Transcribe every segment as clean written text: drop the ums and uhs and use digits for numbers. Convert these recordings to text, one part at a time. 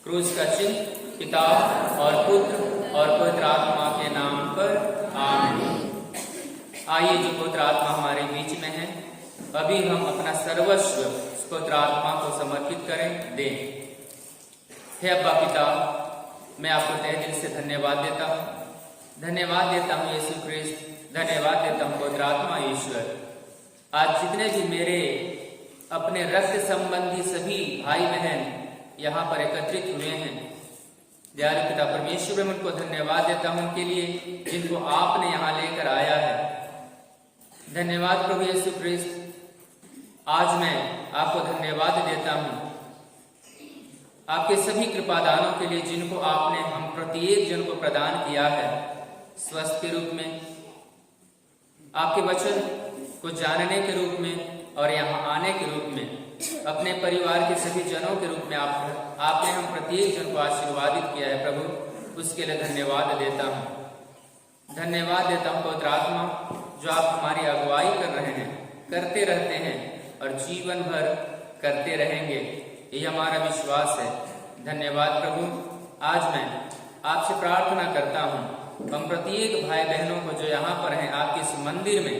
क्रूस का चिन्ह पिता और पुत्र और पवित्र आत्मा के नाम पर आमीन। आइए, जो पवित्र आत्मा हमारे बीच में है, अभी हम अपना सर्वस्व पवित्र आत्मा को समर्पित करें, दें। हे अब्बा पिता, मैं आपको तहे दिल से धन्यवाद देता हूँ। धन्यवाद देता हूँ यीशु ख्रिस्त, धन्यवाद देता हूँ पवित्र आत्मा ईश्वर। आज जितने भी मेरे अपने रक्त संबंधी सभी भाई बहन यहाँ पर एकत्रित हुए हैं, दयालु पिता परमेश्वर, मैं उनको धन्यवाद देता हूँ उनके लिए जिनको आपने यहाँ लेकर आया है। धन्यवाद प्रभु यीशु ख्रिस्त। आज मैं आपको धन्यवाद देता हूँ आपके सभी कृपादानों के लिए जिनको आपने हम प्रत्येक जन को प्रदान किया है, स्वस्थ के रूप में, आपके वचन को जानने के रूप में और यहाँ आने के रूप में, अपने परिवार के सभी जनों के रूप में आपने हम प्रत्येक जन को आशीर्वादित किया है। प्रभु, उसके लिए धन्यवाद देता हूँ। धन्यवाद देता हूँ पवित्र आत्मा, जो आप हमारी अगुवाई कर रहे हैं, करते रहते हैं और जीवन भर करते रहेंगे, ये हमारा विश्वास है। धन्यवाद प्रभु। आज मैं आपसे प्रार्थना करता हूँ, हम प्रत्येक भाई बहनों को जो यहाँ पर हैं, आपके इस मंदिर में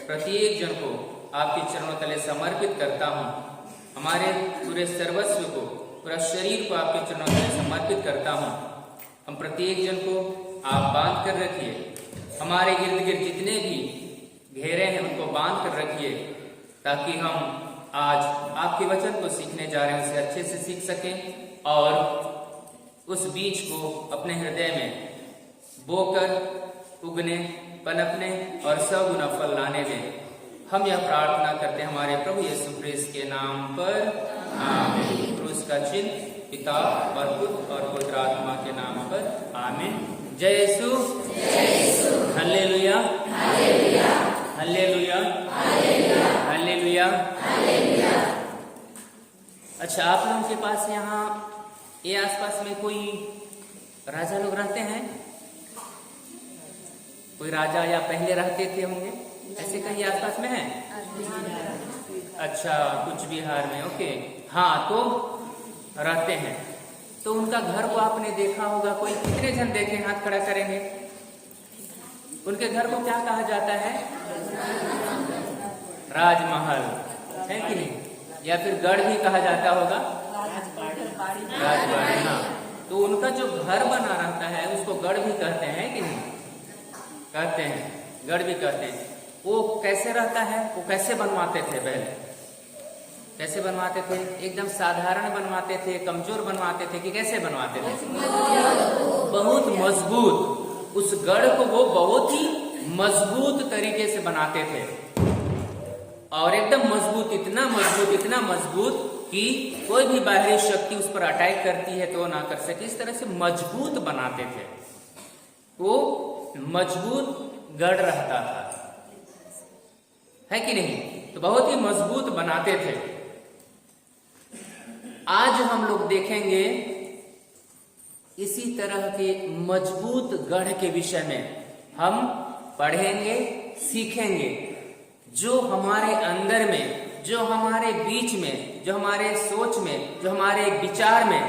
प्रत्येक जन को आपके चरणों तले समर्पित करता हूँ। हमारे पूरे सर्वस्व को, पूरा शरीर को आपके चरणों तले समर्पित करता हूँ। हम प्रत्येक जन को आप बांध कर रखिए, हमारे इर्द गिर्द जितने भी घेरे हैं उनको बांध कर रखिए, ताकि हम आज आपके वचन को सीखने जा रहे हैं उसे अच्छे से सीख सकें और उस बीज को अपने हृदय में बोकर उगने, पनपने और सगुना फल लाने दें। हम यह प्रार्थना करते हैं हमारे प्रभु यीशु ख्रिस्त के नाम पर, आमीन। क्रूस का चिन्ह पिता और पुत्र और पवित्र आत्मा के नाम पर, आमीन। जय यीशु, हालेलुया, हालेलुया, हालेलुया। अच्छा, आप लोगों के पास यहाँ ये आसपास में कोई राजा लोग रहते हैं? कोई राजा या पहले रहते थे होंगे, ऐसे कहीं आसपास में है? अच्छा, कुछ बिहार में, ओके। हाँ, तो रहते हैं, तो उनका घर को आपने देखा होगा। कोई कितने जन देखे, हाथ खड़ा करेंगे। उनके घर को क्या कहा जाता है? राजमहल, है कि नहीं? या फिर गढ़ भी कहा जाता होगा, राजबाड़ी। हाँ, तो उनका जो घर बना रहता है उसको गढ़ भी कहते हैं कि नहीं? कहते हैं, गढ़ भी कहते हैं। वो कैसे रहता है, वो कैसे बनवाते थे पहले? कैसे बनवाते थे? एकदम साधारण बनवाते थे, कमजोर बनवाते थे कि कैसे बनवाते थे? बहुत मजबूत। उस गढ़ को वो बहुत ही मजबूत तरीके से बनाते थे और एकदम मजबूत, इतना मजबूत कि कोई भी बाहरी शक्ति उस पर अटैक करती है तो ना कर सके, इस तरह से मजबूत बनाते थे। वो मजबूत गढ़ रहता था, है कि नहीं? तो बहुत ही मजबूत बनाते थे। आज हम लोग देखेंगे इसी तरह के मजबूत गढ़ के विषय में हम पढ़ेंगे, सीखेंगे, जो हमारे अंदर में, जो हमारे बीच में, जो हमारे सोच में, जो हमारे विचार में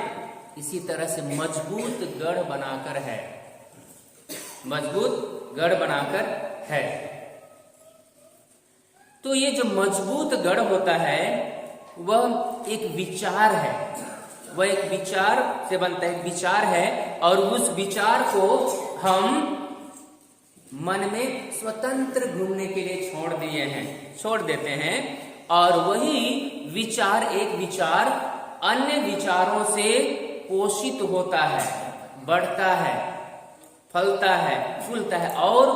इसी तरह से मजबूत गढ़ बनाकर है, मजबूत गढ़ बनाकर है। तो ये जो मजबूत गढ़ होता है वह एक विचार है, वह एक विचार से बनता है, विचार है। और उस विचार को हम मन में स्वतंत्र घूमने के लिए छोड़ देते हैं और वही विचार, एक विचार अन्य विचारों से पोषित होता है, बढ़ता है, फलता है, फूलता है और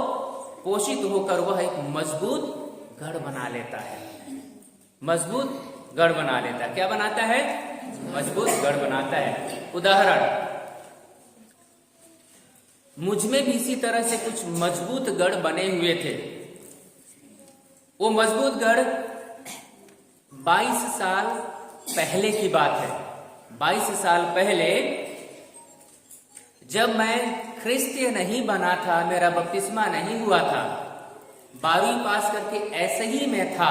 पोषित होकर वह एक मजबूत गढ़ बना लेता है। मजबूत गढ़ बना लेता है। क्या बनाता है? मजबूत गढ़ बनाता है। उदाहरण, मुझ में भी इसी तरह से कुछ मजबूत गढ़ बने हुए थे। वो मजबूत गढ़ 22 साल पहले की बात है। 22 साल पहले जब मैं ख्रिस्तीय नहीं बना था, मेरा बपतिस्मा नहीं हुआ था, 12वीं पास करके ऐसे ही मैं था,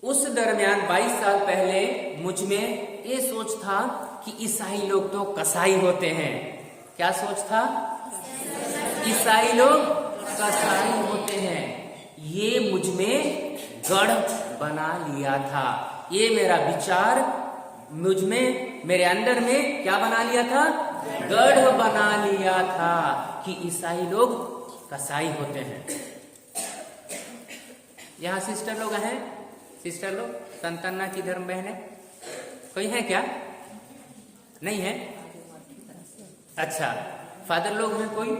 उस दरमियान 22 साल पहले मुझ में ये सोच था कि ईसाई लोग तो कसाई होते हैं। क्या सोच था? ईसाई लोग कसाई होते हैं। ये मुझ में गढ़ बना लिया था। ये मेरा विचार मुझ में, मेरे अंदर में क्या बना लिया था? गढ़ बना लिया था कि ईसाई लोग कसाई होते हैं। यहाँ सिस्टर लोग हैं, सिस्टर लोग, संतना की धर्म बहन है, कोई है क्या? नहीं है? अच्छा, फादर लोग हैं कोई?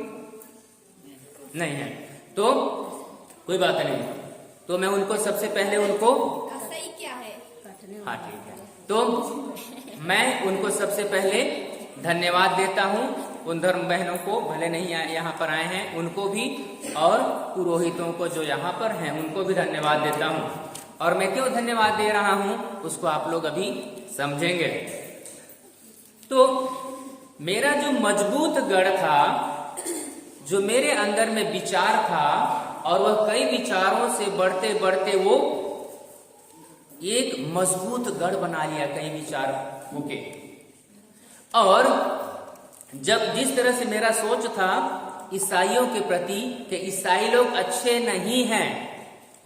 नहीं है, तो कोई बात नहीं। तो मैं उनको सबसे पहले उनको कसाई क्या है? हाँ ठीक है, तो मैं उनको सबसे पहले धन्यवाद देता हूँ उन धर्म बहनों को, भले नहीं यहाँ पर आए हैं उनको भी, और पुरोहितों को जो यहाँ पर हैं उनको भी धन्यवाद देता हूँ। और मैं क्यों धन्यवाद दे रहा हूँ उसको आप लोग अभी समझेंगे। तो मेरा जो मजबूत गढ़ था, जो मेरे अंदर में विचार था, और वह कई विचारों से बढ़ते बढ़ते वो एक मजबूत गढ़ बना लिया कई विचारों के। और जब जिस तरह से मेरा सोच था ईसाइयों के प्रति कि ईसाई लोग अच्छे नहीं हैं,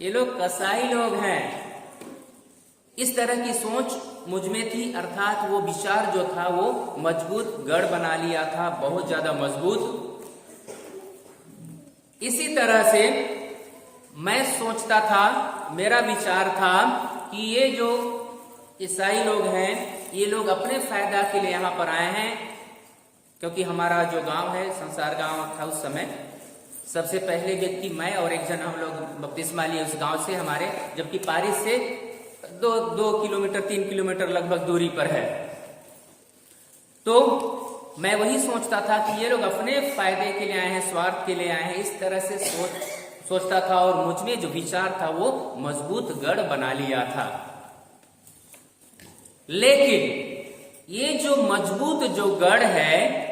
ये लोग कसाई लोग हैं, इस तरह की सोच मुझ में थी। अर्थात वो विचार जो था वो मजबूत गढ़ बना लिया था, बहुत ज्यादा मजबूत। इसी तरह से मैं सोचता था, मेरा विचार था कि ये जो ईसाई लोग हैं ये लोग अपने फायदा के लिए यहाँ पर आए हैं। क्योंकि हमारा जो गांव है, संसार गांव था उस समय, सबसे पहले व्यक्ति मैं और एक जन हम लोग बपतिस्मा लिए उस गांव से हमारे, जबकि पारिस से 2 किलोमीटर 3 किलोमीटर लगभग दूरी पर है। तो मैं वही सोचता था कि ये लोग अपने फायदे के लिए आए हैं, स्वार्थ के लिए आए हैं, इस तरह से सोचता था। और मुझ में जो विचार था वो मजबूत गढ़ बना लिया था। लेकिन ये जो मजबूत जो गढ़ है,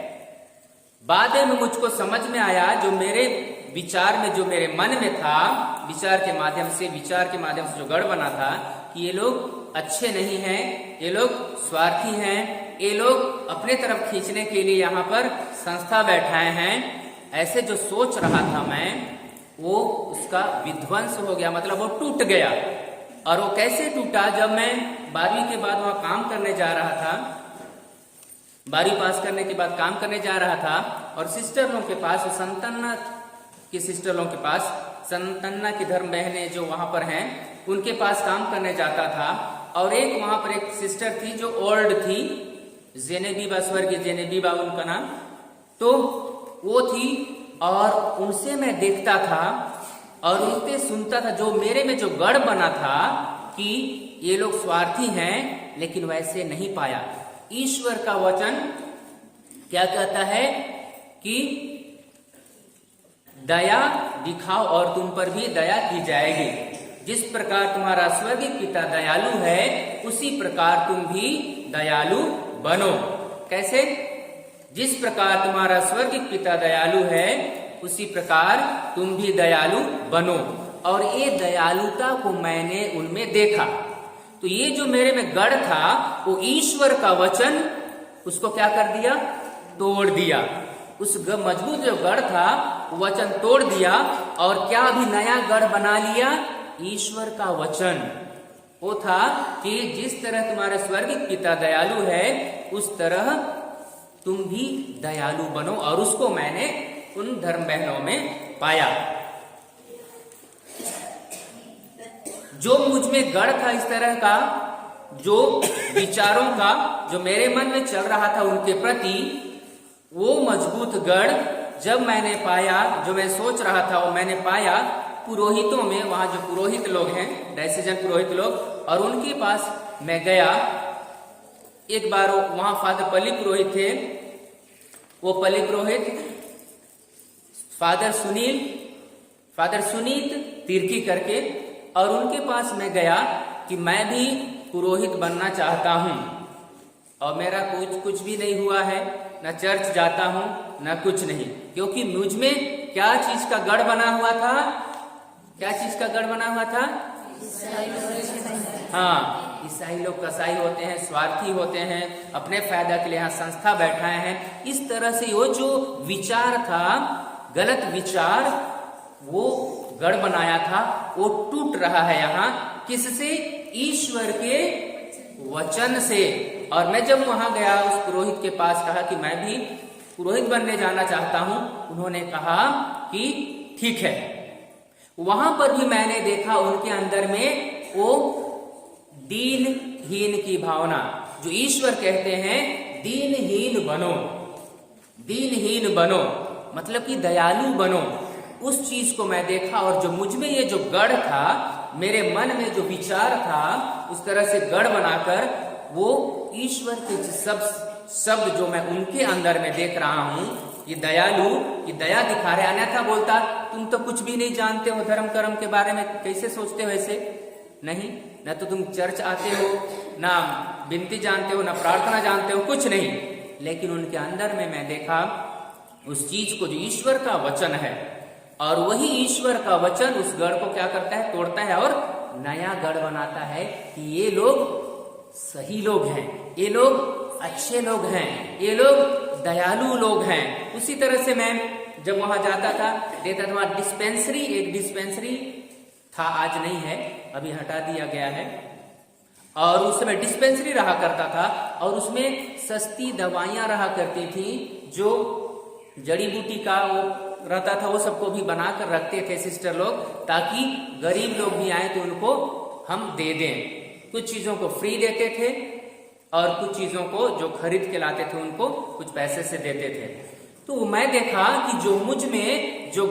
बाद में मुझको समझ में आया, जो मेरे विचार में, जो मेरे मन में था, विचार के माध्यम से जो गढ़ बना था कि ये लोग अच्छे नहीं हैं, ये लोग स्वार्थी हैं, ये लोग अपने तरफ खींचने के लिए यहाँ पर संस्था बैठाए हैं, ऐसे जो सोच रहा था मैं, वो उसका विध्वंस हो गया, मतलब वो टूट गया। और वो कैसे टूटा? जब मैं 12वीं के बाद वहां काम करने जा रहा था, 12वीं पास करने के बाद काम करने जा रहा था, और सिस्टर लोगों के पास, संतना की सिस्टर लोगों के पास, संतना की धर्म बहनें जो वहां पर हैं उनके पास काम करने जाता था। और एक वहां पर एक सिस्टर थी जो ओल्ड थी, जेनेबीबा, स्वर्गीय जेनेबीबा उनका नाम, तो वो थी। और उनसे मैं देखता था और उनसे सुनता था, जो मेरे में जो गढ़ बना था कि ये लोग स्वार्थी हैं, लेकिन वैसे नहीं पाया। ईश्वर का वचन क्या कहता है कि दया दिखाओ और तुम पर भी दया की जाएगी। जिस प्रकार तुम्हारा स्वर्गीय पिता दयालु है, उसी प्रकार तुम भी दयालु बनो। कैसे? जिस प्रकार तुम्हारा स्वर्गीय पिता दयालु है, उसी प्रकार तुम भी दयालु बनो। और ये दयालुता को मैंने उनमें देखा। तो ये जो मेरे में गढ़ था, वो ईश्वर का वचन उसको क्या कर दिया? तोड़ दिया। उस मजबूत जो गढ़ था, वो वचन तोड़ दिया। और क्या अभी नया गढ़ बना लिया? ईश्वर का वचन। वो था कि जिस तरह तुम्हारा स्वर्गीय पिता दयालु है, उस तरह तुम भी दयालु बनो। और उसको मैंने उन धर्म बहनों में पाया। जो मुझ में गढ़ था इस तरह का, जो विचारों का, जो मेरे मन में चल रहा था उनके प्रति, वो मजबूत गढ़ जब मैंने पाया, जो मैं सोच रहा था वो मैंने पाया पुरोहितों में। वहां जो पुरोहित लोग हैं, डायसीजन पुरोहित लोग, और उनके पास मैं गया। एक बार वहां फादर पल्ली पुरोहित थे, वो पल्ली पुरोहित फादर सुनीत तिर्की करके, और उनके पास मैं गया कि मैं भी पुरोहित बनना चाहता हूं। और मेरा कुछ भी नहीं हुआ है, न चर्च जाता हूं न कुछ नहीं, क्योंकि मुझ में क्या चीज का गढ़ बना हुआ था? क्या चीज का गढ़ बना हुआ था? हाँ, ईसाई लोग कसाई होते हैं, स्वार्थी होते हैं, अपने फायदा के लिए यहाँ संस्था बैठाए हैं। इस तरह से वो जो विचार था, गलत विचार, वो गढ़ बनाया था, वो टूट रहा है यहाँ। किससे? ईश्वर के वचन से। और मैं जब वहां गया, उस पुरोहित के पास, कहा कि मैं भी पुरोहित बनने जाना चाहता हूं। उन्होंने कहा कि ठीक है। वहां पर भी मैंने देखा उनके अंदर में वो दीनहीन की भावना, जो ईश्वर कहते हैं दीनहीन बनो, दीनहीन बनो मतलब कि दयालु बनो। उस चीज को मैं देखा, और जो मुझ में ये जो गढ़ था, मेरे मन में जो विचार था, उस तरह से गढ़ बनाकर वो ईश्वर के सब शब्द जो मैं उनके अंदर में देख रहा हूं, ये दयालु, ये दया दिखा रहे। अन्यथा बोलता तुम तो कुछ भी नहीं जानते हो, धर्म कर्म के बारे में कैसे सोचते हो ऐसे? नहीं, न तो तुम चर्च आते हो, ना विनती जानते हो, ना प्रार्थना जानते हो, कुछ नहीं। लेकिन उनके अंदर में मैं देखा उस चीज को जो ईश्वर का वचन है, और वही ईश्वर का वचन उस गढ़ को क्या करता है? तोड़ता है और नया गढ़ बनाता है कि ये लोग सही लोग हैं, ये लोग अच्छे लोग हैं, ये लोग दयालु लोग हैं। उसी तरह से मैं जब वहां जाता था, देता था डिस्पेंसरी, एक डिस्पेंसरी था, आज नहीं है, अभी हटा दिया गया है। और उस समय डिस्पेंसरी रहा करता था, और उसमें सस्ती दवाइयां रहा करती थी, जो जड़ी बूटी का वो रहता था, वो सबको भी बनाकर रखते थे सिस्टर लोग, ताकि गरीब लोग भी आए तो उनको हम दे दें। कुछ चीजों को फ्री देते थे, और कुछ चीजों को जो खरीद के लाते थे उनको कुछ पैसे से देते थे। तो मैं देखा कि जो मुझ में जो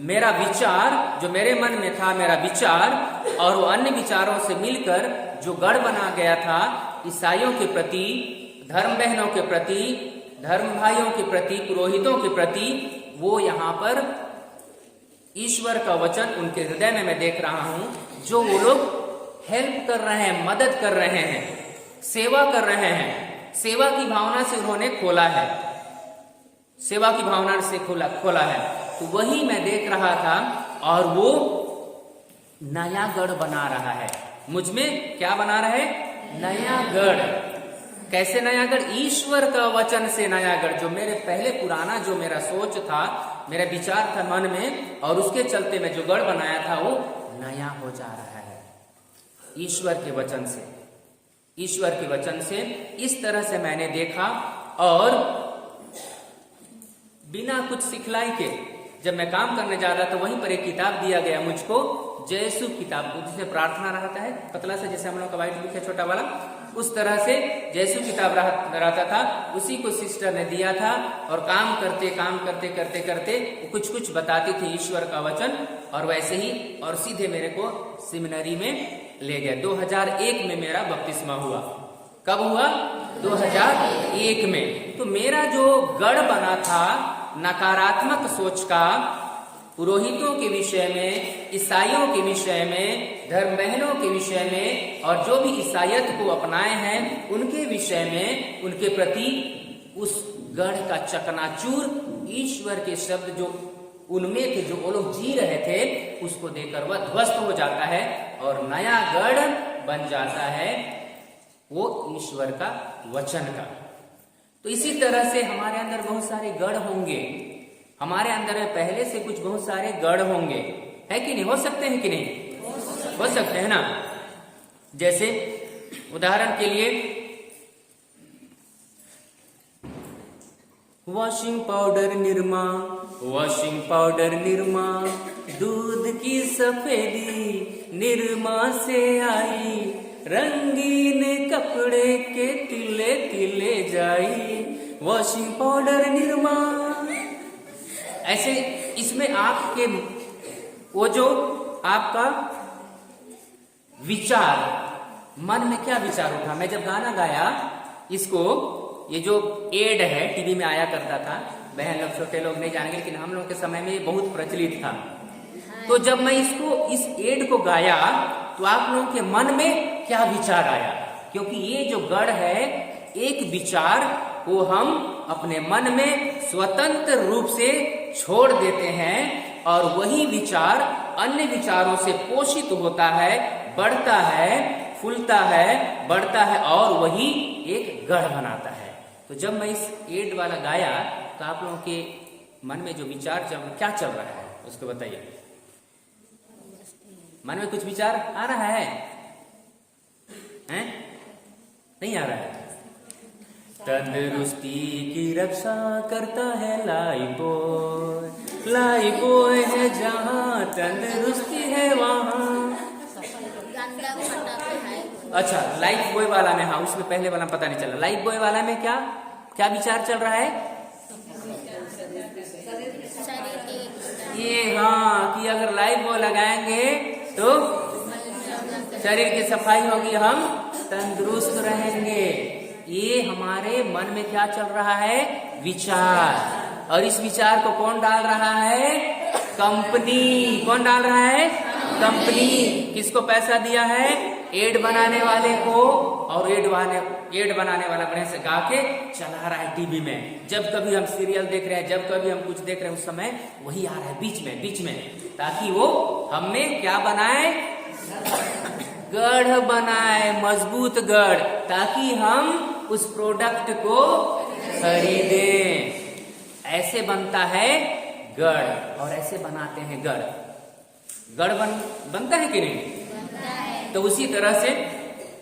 मेरा विचार, जो मेरे मन में था मेरा विचार, और वो अन्य विचारों से मिलकर जो गढ़ बना गया था ईसाइयों के प्रति, धर्म बहनों के प्रति, धर्म भाइयों के प्रति, पुरोहितों के प्रति, वो यहाँ पर ईश्वर का वचन उनके हृदय में मैं देख रहा हूं, जो वो लोग हेल्प कर रहे हैं, मदद कर रहे हैं, सेवा कर रहे हैं। सेवा की भावना से उन्होंने खोला है, सेवा की भावना से खोला है। तो वही मैं देख रहा था, और वो नया गढ़ बना रहा है मुझ में। क्या बना रहा है? नया गढ़। कैसे नया गढ़? ईश्वर का वचन से नया गढ़। जो मेरे पहले पुराना जो मेरा सोच था, मेरा विचार था मन में, और उसके चलते मैं जो गढ़ बनाया था वो नया हो जा रहा है ईश्वर के वचन से। ईश्वर के वचन से इस तरह से मैंने देखा, और बिना कुछ सिखलाई के जब मैं काम करने जा रहा था, वहीं पर एक किताब दिया गया मुझको, जयसु किताब, जिसमें प्रार्थना रहता है, पतला से, जैसे हम लोग का व्हाइट बुक है छोटा वाला, उस तरह से जयसु किताब रहता था। उसी को सिस्टर ने दिया था, और काम करते करते कुछ कुछ बताती थी ईश्वर का वचन, और वैसे ही, और सीधे मेरे को सेमिनरी में ले गए। 2001 में मेरा बपतिस्मा हुआ। कब हुआ? 2001 में। तो मेरा जो गढ़ बना था नकारात्मक सोच का, पुरोहितों के विषय में, ईसाइयों के विषय में, धर्म बहनों के विषय में, और जो भी ईसाइयत को अपनाए हैं उनके विषय में, उनके प्रति उस गढ़ का चकनाचूर ईश्वर के शब्द जो उनमें थे, जो वो लोग जी रहे थे, उसको देकर वह ध्वस्त हो जाता है, और नया गढ़ बन जाता है वो ईश्वर का वचन का। तो इसी तरह से हमारे अंदर बहुत सारे गढ़ होंगे, हमारे अंदर में पहले से कुछ बहुत सारे गढ़ होंगे, है कि नहीं? हो सकते हैं कि नहीं? हो सकते हैं ना। जैसे उदाहरण के लिए washing powder Nirma, washing powder Nirma, दूध की सफेदी निरमा से आई, रंगीन कपड़े के तिले तिले जाई, वॉशिंग पाउडर निरमा। ऐसे इसमें आपके वो जो आपका विचार, मन में क्या विचार उठा। मैं जब गाना गाया इसको, ये जो एड है टीवी में आया करता था, बहन लोग छोटे लोग नहीं जानेंगे, लेकिन हम लोग के समय में ये बहुत प्रचलित था। तो जब मैं इसको, इस एड को गाया, तो आप लोगों के मन में क्या विचार आया? क्योंकि ये जो गढ़ है, एक विचार को हम अपने मन में स्वतंत्र रूप से छोड़ देते हैं, और वही विचार अन्य विचारों से पोषित होता है, बढ़ता है, फूलता है, बढ़ता है और वही एक गढ़ बनाता है। तो जब मैं इस एड वाला गाया तो आप लोगों के मन में जो विचार क्या चल रहा है उसको बताइए। मन में कुछ विचार आ रहा है? हैं? नहीं आ रहा है? तंदुरुस्ती की रक्षा करता है लाई बॉय है जहाँ तंदुरुस्ती है वहाँ। अच्छा, लाइफ बॉय वाला में, हाँ उसमें पहले वाला पता नहीं चला। लाइफ बॉय वाला में क्या क्या विचार चल रहा है? ये हाँ कि अगर लाइफ बॉय लगाएंगे तो शरीर की सफाई होगी, हम तंदुरुस्त रहेंगे। ये हमारे मन में क्या चल रहा है? विचार। और इस विचार को कौन डाल रहा है? कंपनी। कौन डाल रहा है? कंपनी। किसको पैसा दिया है? एड बनाने वाले को। और एड बनाने वाला बढ़िया से गा के चला रहा है टीवी में। जब कभी हम सीरियल देख रहे हैं, जब कभी हम कुछ देख रहे हैं, उस समय वही आ रहा है बीच में, ताकि वो हमें क्या बनाए? गढ़ बनाए, मजबूत गढ़, ताकि हम उस प्रोडक्ट को खरीदें। ऐसे बनता है गढ़, और ऐसे बनाते हैं गढ़। गढ़ बनता है कि नहीं? बनता है। तो उसी तरह से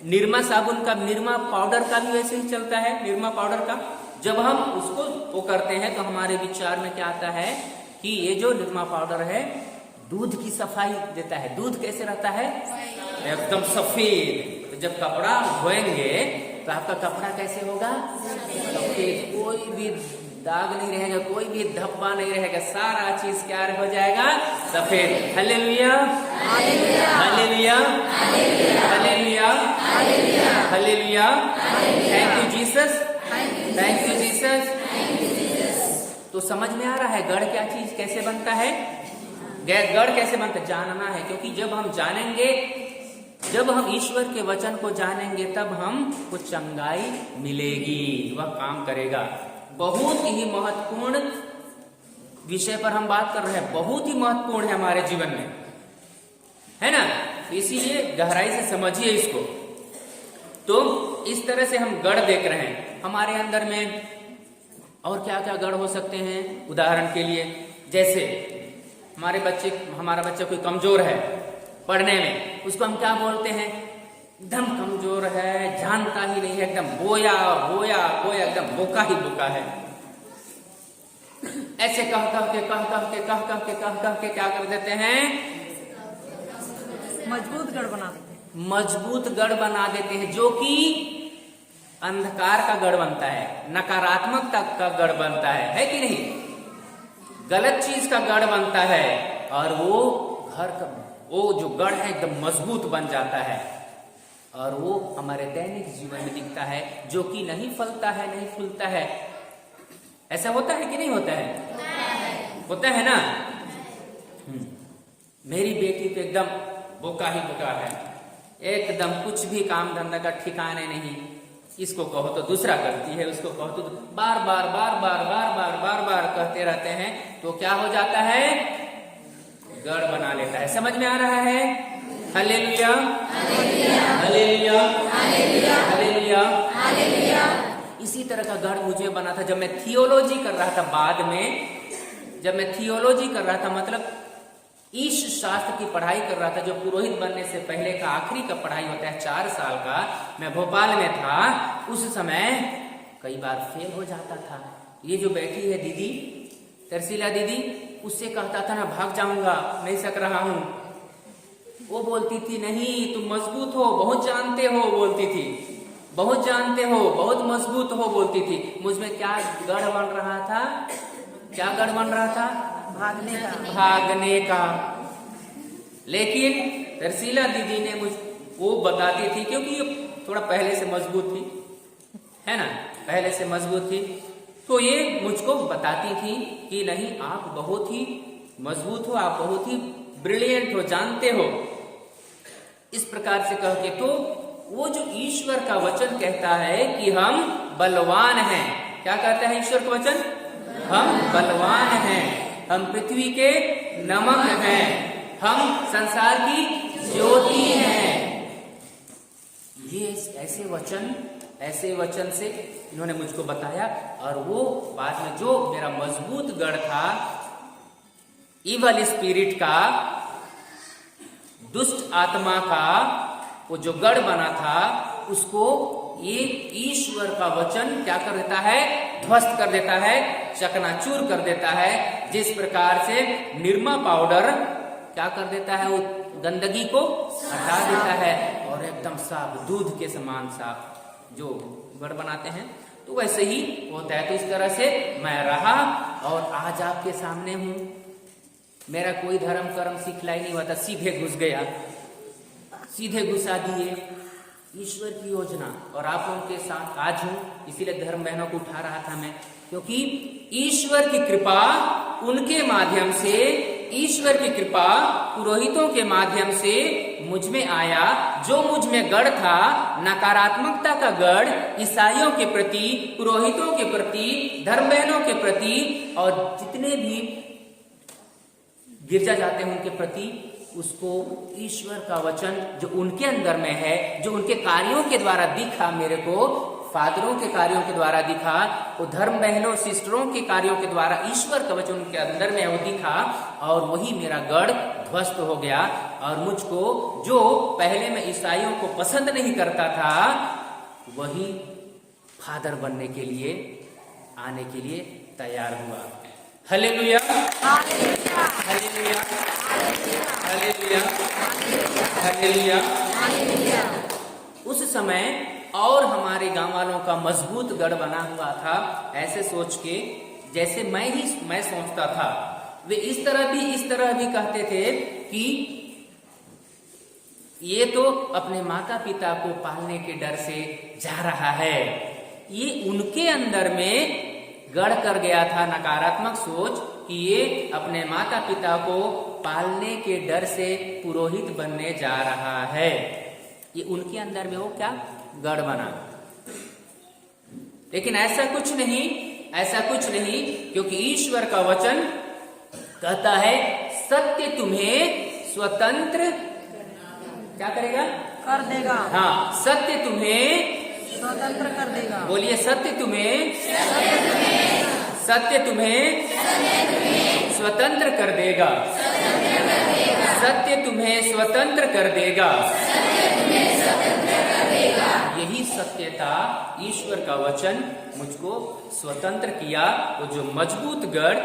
निरमा साबुन का, निरमा पाउडर का भी वैसे ही चलता है। निरमा पाउडर का जब हम उसको वो करते हैं तो हमारे विचार में क्या आता है कि ये जो निरमा पाउडर है दूध की सफाई देता है। दूध कैसे रहता है? एकदम सफेद। तो जब कपड़ा धोएंगे तो आपका कपड़ा कैसे होगा? सफेद। कोई भी दाग नहीं रहेगा, कोई भी धब्बा नहीं रहेगा, सारा चीज क्या हो जाएगा? सफेद। Hallelujah, hallelujah, hallelujah, hallelujah. Thank you Jesus, thank you Jesus. तो समझ में आ रहा है गढ़ क्या चीज कैसे बनता है? गढ़ कैसे बनता है जानना है, क्योंकि जब हम जानेंगे, जब हम ईश्वर के वचन को जानेंगे तब हमको चंगाई मिलेगी, वह काम करेगा। बहुत ही महत्वपूर्ण विषय पर हम बात कर रहे हैं, बहुत ही महत्वपूर्ण है हमारे जीवन में, है ना? इसीलिए गहराई से समझिए इसको। तो इस तरह से हम गढ़ देख रहे हैं हमारे अंदर में। और क्या क्या गढ़ हो सकते हैं? उदाहरण के लिए जैसे हमारा बच्चा कोई कमजोर है पढ़ने में, उसको हम क्या बोलते हैं? एकदम कमजोर है, जानता ही नहीं है, एकदम बोया बोया बोया, एकदम बोका ही बोका है। ऐसे कह के क्या कर देते हैं? मजबूत गढ़ बना देते हैं। मजबूत गढ़ बना देते हैं, जो कि अंधकार का गढ़ बनता है, नकारात्मकता का गढ़ बनता है कि नहीं? गलत चीज का गढ़ बनता है, और वो जो गढ़ है एकदम मजबूत बन जाता है, और वो हमारे दैनिक जीवन में दिखता है, जो कि नहीं फलता है, नहीं फूलता है। ऐसा होता है कि नहीं होता है? होता है ना? मेरी बेटी तो एकदम बोका ही बोका है, एकदम कुछ भी काम धंधा का ठिकाने नहीं। इसको कहो तो दूसरा करती है, उसको कहो तो बार बार कहते रहते हैं, तो क्या हो जाता है? गढ़ बना लेता है। समझ में आ रहा है? Hallelujah, hallelujah, hallelujah, hallelujah. इसी तरह का गढ़ मुझे बना था जब मैं थियोलॉजी कर रहा था। बाद में जब मैं थियोलॉजी कर रहा था, मतलब ईश शास्त्र की पढ़ाई कर रहा था, जो पुरोहित बनने से पहले का आखिरी का पढ़ाई होता है 4 साल का, मैं भोपाल में था। उस समय कई बार फेल हो जाता था। ये जो बैठी है दीदी, तरसीला दीदी, उससे कहता था ना भाग जाऊंगा, नहीं सक रहा हूं। वो बोलती थी नहीं तुम मजबूत हो, बहुत जानते हो, बोलती थी बहुत जानते हो, बहुत मजबूत हो, बोलती थी। मुझमें क्या गढ़ बन रहा था? क्या गढ़ बन रहा था? भागने का। लेकिन तरसीला दीदी ने वो बताती थी, क्योंकि ये थोड़ा पहले से मजबूत थी, है ना, पहले से मजबूत थी, तो ये मुझको बताती थी कि नहीं आप बहुत ही मजबूत हो, आप बहुत ही ब्रिलियंट हो, जानते हो, इस प्रकार से कह के। तो वो जो ईश्वर का वचन कहता है कि हम बलवान हैं। क्या कहता है ईश्वर का वचन? हम बलवान हैं, हम पृथ्वी के नमक हैं, हम संसार की ज्योति हैं। ये ऐसे वचन से इन्होंने मुझको बताया। और वो बाद में जो मेरा मजबूत गढ़ था, इवल स्पिरिट का, दुष्ट आत्मा का वो जो गढ़ बना था, उसको ये ईश्वर का वचन क्या कर देता है? ध्वस्त कर देता है, चकनाचूर कर देता है। जिस प्रकार से निरमा पाउडर क्या कर देता है? वो गंदगी को हटा देता है और एकदम साफ दूध के समान साफ जो गढ़ बनाते हैं, तो वैसे ही होता है। तो इस तरह से मैं रहा और आज आपके सामने हूं। मेरा कोई धर्म कर्म सिखलाई नहीं हुआ था, सीधे घुस गया, सीधे घुसा दिए ईश्वर की योजना। और आप लोगों के साथ आज हूं, इसीलिए धर्म बहनों को उठा रहा था मैं, क्योंकि ईश्वर की कृपा उनके माध्यम से, ईश्वर की कृपा पुरोहितों के माध्यम से मुझ में आया। जो मुझ में गढ़ था, नकारात्मकता का गढ़, ईसाइयों के प्रति, पुरोहितों के प्रति, धर्म बहनों के प्रति और जितने भी गिरजा जाते हैं उनके प्रति, उसको ईश्वर का वचन जो उनके अंदर में है, जो उनके कार्यों के द्वारा दिखा मेरे को, फादरों के कार्यों के द्वारा दिखा, वो धर्म बहनों सिस्टरों के कार्यों के द्वारा ईश्वर का वचन उनके अंदर में वो दिखा, और वही मेरा गढ़ ध्वस्त हो गया। और मुझको जो पहले मैं ईसाइयों को पसंद नहीं करता था, वही फादर बनने के लिए, आने के लिए तैयार हुआ। Hallelujah, hallelujah, hallelujah, hallelujah. उस समय और हमारे गांव वालों का मजबूत गढ़ बना हुआ था, ऐसे सोच के जैसे मैं सोचता था। वे इस तरह भी कहते थे कि ये तो अपने माता पिता को पालने के डर से जा रहा है। ये उनके अंदर में गढ़ कर गया था नकारात्मक सोच कि ये अपने माता पिता को पालने के डर से पुरोहित बनने जा रहा है। ये उनके अंदर में वो क्या गढ़ बना। लेकिन ऐसा कुछ नहीं, क्योंकि ईश्वर का वचन कहता है सत्य तुम्हें स्वतंत्र क्या करेगा? कर देगा। हाँ, सत्य तुम्हें स्वतंत्र कर देगा। बोलिए, सत्य तुम्हें स्वतंत्र कर देगा। सत्य तुम्हें स्वतंत्र कर देगा। यही सत्यता, ईश्वर का वचन मुझको स्वतंत्र किया। वो जो मजबूत गढ़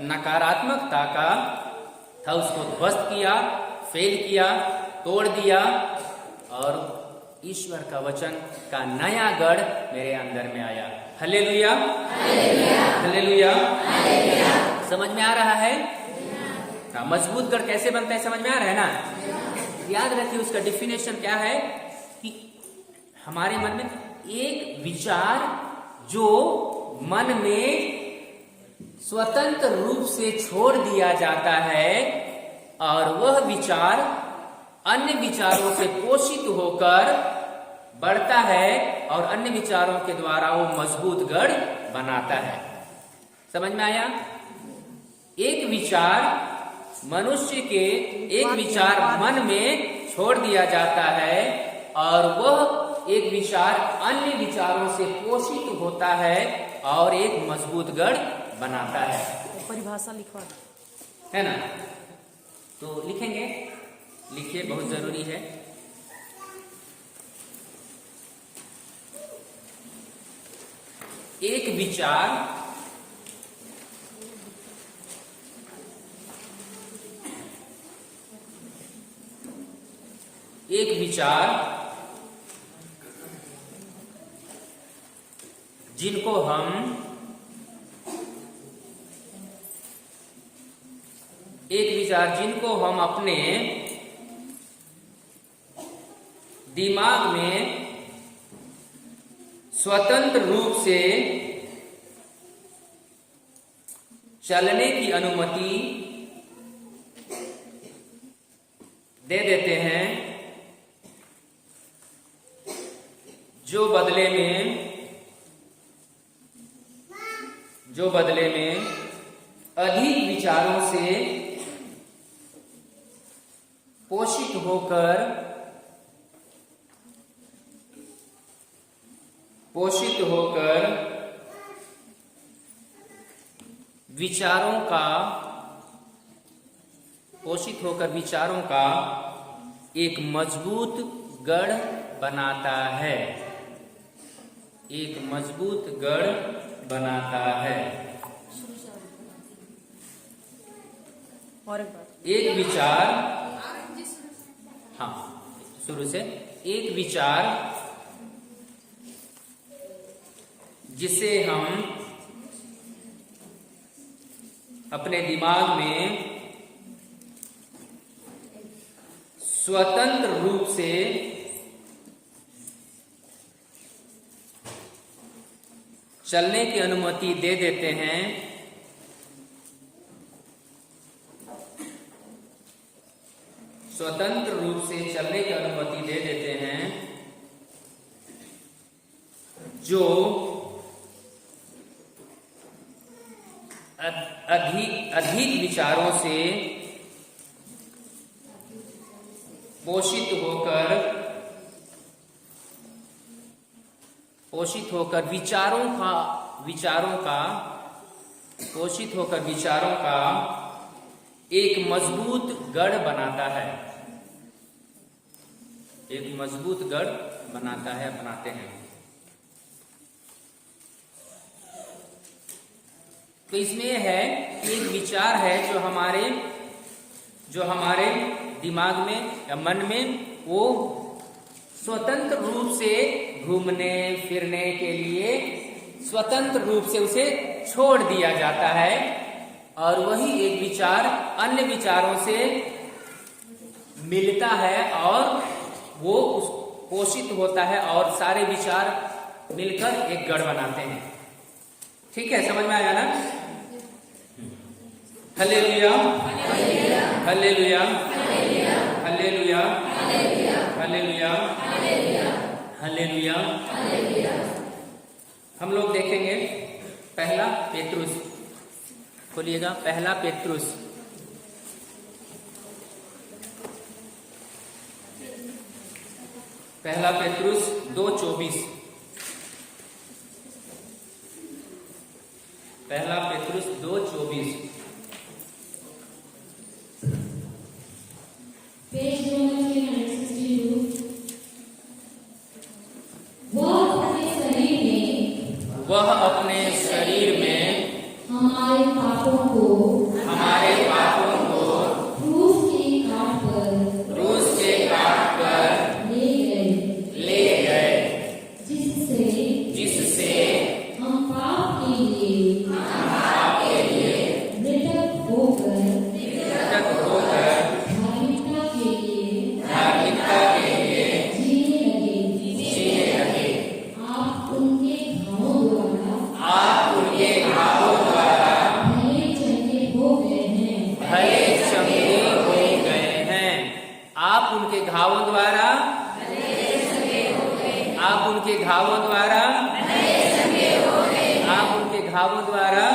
नकारात्मकता का था, उसको ध्वस्त किया, फेल किया, तोड़ दिया, और ईश्वर का वचन का नया गढ़ मेरे अंदर में आया। Hallelujah, hallelujah. समझ में आ रहा है? मजबूत गढ़ कैसे बनता है, समझ में आ रहा है ना? याद रखिए, उसका डिफिनेशन क्या है कि हमारे मन में एक विचार जो मन में स्वतंत्र रूप से छोड़ दिया जाता है, और वह विचार अन्य विचारों से पोषित होकर बढ़ता है, और अन्य विचारों के द्वारा वो मजबूत गढ़ बनाता है। समझ में आया? एक विचार मनुष्य के, एक विचार मन में छोड़ दिया जाता है, और वह एक विचार अन्य विचारों से पोषित होता है और एक मजबूत गढ़ बनाता है। परिभाषा लिखवा है ना? तो लिखेंगे, लिखिए, बहुत जरूरी है। एक विचार जिनको हम अपने दिमाग में स्वतंत्र रूप से चलने की अनुमति दे देते हैं, जो बदले में अधिक विचारों से पोषित होकर पोषित होकर विचारों का एक मजबूत गढ़ बनाता है। एक मजबूत गढ़ बनाता है। और एक बार एक विचार, हाँ शुरू से, एक विचार जिसे हम अपने दिमाग में स्वतंत्र रूप से चलने की अनुमति दे देते हैं, स्वतंत्र रूप से चलने की अनुमति दे देते हैं, जो अधिक विचारों से पोषित होकर विचारों का एक मजबूत गढ़ बनाता है। एक मजबूत गढ़ बनाते हैं। तो इसमें यह है कि एक विचार है जो हमारे दिमाग में या मन में वो स्वतंत्र रूप से घूमने फिरने के लिए स्वतंत्र रूप से उसे छोड़ दिया जाता है, और वही एक विचार अन्य विचारों से मिलता है और वो पोषित होता है और सारे विचार मिलकर एक गढ़ बनाते हैं। ठीक है, समझ में आया ना? Hallelujah, hallelujah, hallelujah, hallelujah, hallelujah. हम लोग देखेंगे पहला पेतरुस, खोलिएगा पहला पेतरुस, पहला पेतरुस 2:24। पहला पेतरुस 2:24। वह अपने शरीर में हमारे पापों को क्रूस के काट पर ले गए, जिससे हम पाप के लिए मृतक होकर धार्मिकता के लिए जीने लगे। आप उनके घावों द्वारा भले चंगे हो गए हैं। आप उनके घावों द्वारा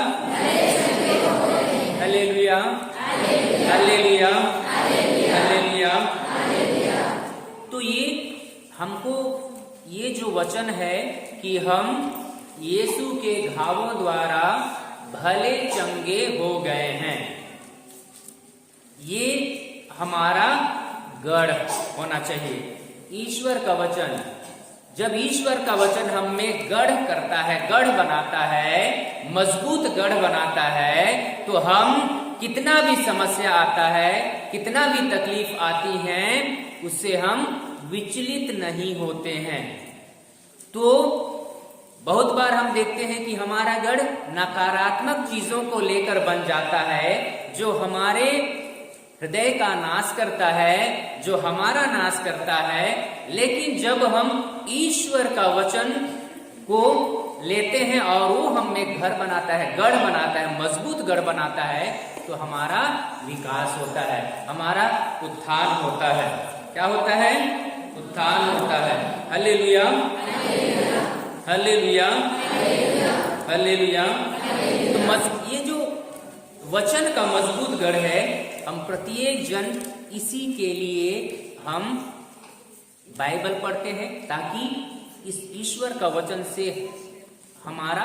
हालेलुया, हालेलुया, हालेलुया। तो ये हमको ये जो वचन है कि हम यीशु के घावों द्वारा भले चंगे हो गए हैं, ये हमारा गढ़ होना चाहिए। ईश्वर का वचन, जब ईश्वर का वचन हम में गढ़ करता है, गढ़ बनाता है, मजबूत गढ़ बनाता है, तो हम कितना भी समस्या आता है, कितना भी तकलीफ आती है, उससे हम विचलित नहीं होते हैं। तो बहुत बार हम देखते हैं कि हमारा गढ़ नकारात्मक चीजों को लेकर बन जाता है, जो हमारे हृदय का नाश करता है, जो हमारा नाश करता है। लेकिन जब हम ईश्वर का वचन को लेते हैं और वो हमें घर बनाता है, गढ़ बनाता है, मजबूत गढ़ बनाता है, तो हमारा विकास होता है, हमारा उत्थान होता है। क्या होता है? उत्थान होता है। Hallelujah, hallelujah, hallelujah. तो ये जो वचन का मजबूत गढ़ है, हम प्रत्येक जन इसी के लिए हम बाइबल पढ़ते हैं, ताकि इस ईश्वर का वचन से हमारा